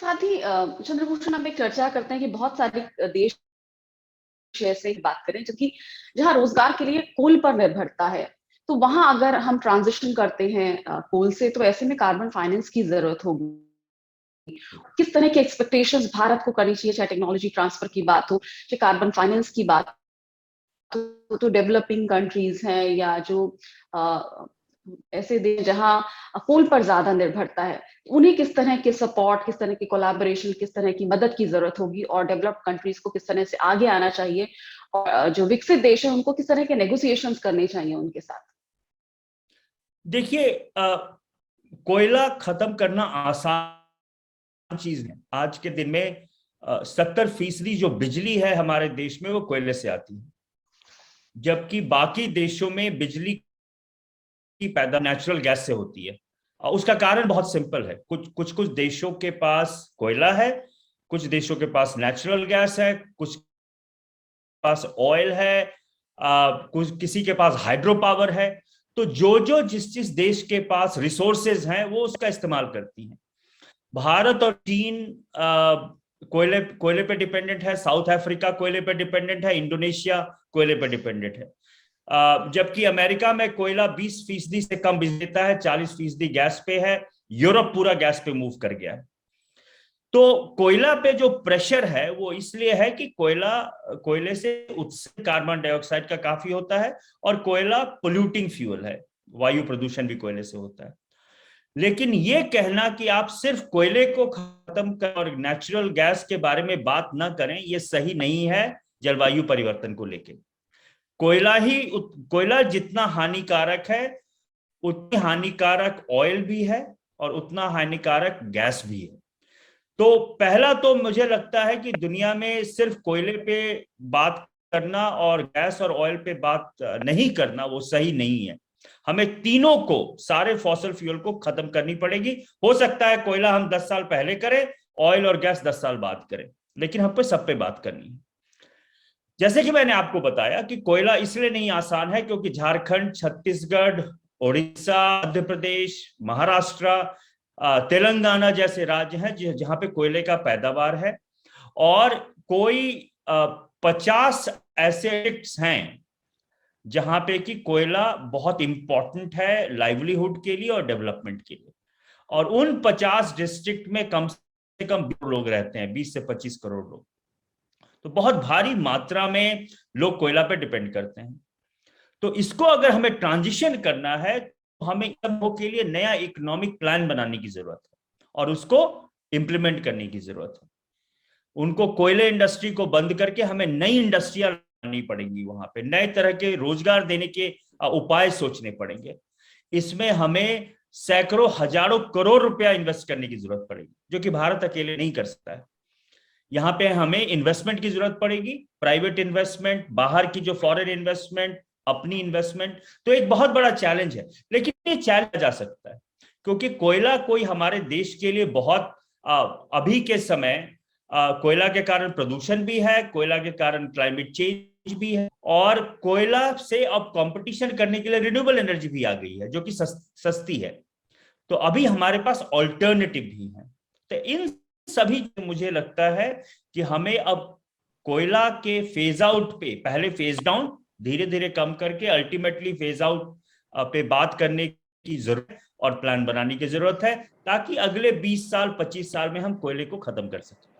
साथ ही चंद्रभूषण, हम एक चर्चा करते हैं कि बहुत सारे देश ऐसे ही बात करें जबकि जहां रोजगार के लिए कोल पर निर्भरता है, तो वहां अगर हम ट्रांजिशन करते हैं कोल से, तो ऐसे में कार्बन फाइनेंस की जरूरत होगी। किस तरह की एक्सपेक्टेशंस भारत को करनी चाहिए, चाहे टेक्नोलॉजी ट्रांसफर की बात हो, चाहे कार्बन फाइनेंस की बात तो डेवलपिंग कंट्रीज हैं या जो अ, ऐसे देश जहां कोल पर ज्यादा निर्भरता है, उन्हें किस तरह के सपोर्ट, किस तरह की कोलैबोरेशन, किस तरह की मदद की जरूरत होगी, और डेवलप्ड कंट्रीज को किस तरह से आगे आना चाहिए, और जो विकसित देश है उनको किस तरह के नेगोशिएशंस करने चाहिए उनके साथ। देखिए, कोयला खत्म करना आसान चीज है। आज के दिन में 70% जो बिजली है हमारे देश में वो कोयले से आती है, जबकि बाकी देशों में बिजली की पैदा नेचुरल गैस से होती है। उसका कारण बहुत सिंपल है। कुछ कुछ कुछ देशों के पास कोयला है, कुछ देशों के पास नेचुरल गैस है, कुछ पास ऑयल है, कुछ किसी के पास हाइड्रो पावर है। तो जो जो जिस जिस देश के पास रिसोर्सेज हैं वो उसका इस्तेमाल करती हैं। भारत और चीन कोयले कोयले पे डिपेंडेंट है, साउथ अफ्रीका कोयले पे डिपेंडेंट है, इंडोनेशिया कोयले पे डिपेंडेंट है। जबकि अमेरिका में कोयला 20% से कम बिजली देता है, 40% गैस पे है। यूरोप पूरा गैस पे मूव कर गया है। तो कोयला पे जो प्रेशर है वो इसलिए है कि कोयले से उत्सर्जन कार्बन डाइऑक्साइड का काफी होता है, और कोयला पोल्यूटिंग फ्यूल है, वायु प्रदूषण भी कोयले से होता है। लेकिन ये कहना कि आप सिर्फ कोयले को खत्म कर और नेचुरल गैस के बारे में बात ना करें, ये सही नहीं है। जलवायु परिवर्तन को लेके कोयला जितना हानिकारक है, उतनी हानिकारक ऑयल भी है, और उतना हानिकारक गैस भी है। तो पहला तो मुझे लगता है कि दुनिया में सिर्फ कोयले पे बात करना और गैस और ऑयल पे बात नहीं करना वो सही नहीं है। हमें तीनों को, सारे फॉसिल फ्यूल को खत्म करनी पड़ेगी। हो सकता है कोयला हम 10 साल पहले करें, ऑयल और गैस 10 साल बाद करें, लेकिन हम पे सब पे बात करनी है। जैसे कि मैंने आपको बताया कि कोयला इसलिए नहीं आसान है क्योंकि झारखंड, छत्तीसगढ़, उड़ीसा, मध्य प्रदेश, महाराष्ट्र, तेलंगाना जैसे राज्य हैं जहां पे कोयले का पैदावार है, और कोई 50 ऐसे डिस्ट्रिक्ट्स हैं जहां पे कि कोयला बहुत इंपॉर्टेंट है लाइवलीहुड के लिए और डेवलपमेंट के लिए। और उन 50 डिस्ट्रिक्ट में कम से कम लोग रहते हैं, 20 से 25 करोड़ लोग। तो बहुत भारी मात्रा में लोग कोयला पे डिपेंड करते हैं। तो इसको अगर हमें ट्रांजिशन करना है तो हमें के लिए नया इकोनॉमिक प्लान बनाने की जरूरत है और उसको इंप्लीमेंट करने की जरूरत है। उनको कोयले इंडस्ट्री को बंद करके हमें नई इंडस्ट्रियां लानी पड़ेंगी, वहां पे नए तरह के रोजगार देने के उपाय सोचने पड़ेंगे। इसमें हमें सैकड़ों हजारों करोड़ रुपया इन्वेस्ट करने की जरूरत पड़ेगी, जो कि भारत अकेले नहीं कर सकता है। यहाँ पे हमें इन्वेस्टमेंट की जरूरत पड़ेगी, प्राइवेट इन्वेस्टमेंट, बाहर की जो फॉरेन इन्वेस्टमेंट, अपनी इन्वेस्टमेंट। तो एक बहुत बड़ा चैलेंज है, लेकिन ये चैलेंज जा सकता है क्योंकि कोयला कोई हमारे देश के लिए बहुत अभी के समय कोयला के कारण प्रदूषण भी है, कोयला के कारण क्लाइमेट चेंज भी है, और कोयला से अब कंपटीशन करने के लिए रिन्यूएबल एनर्जी भी आ गई है जो कि सस्ती है। तो अभी हमारे पास ऑल्टरनेटिव भी है। तो इन सभी मुझे लगता है कि हमें अब कोयला के फेज आउट पे, पहले फेज डाउन, धीरे धीरे कम करके अल्टीमेटली फेज आउट पे बात करने की जरूरत है और प्लान बनाने की जरूरत है, ताकि अगले 20 साल 25 साल में हम कोयले को खत्म कर सकें।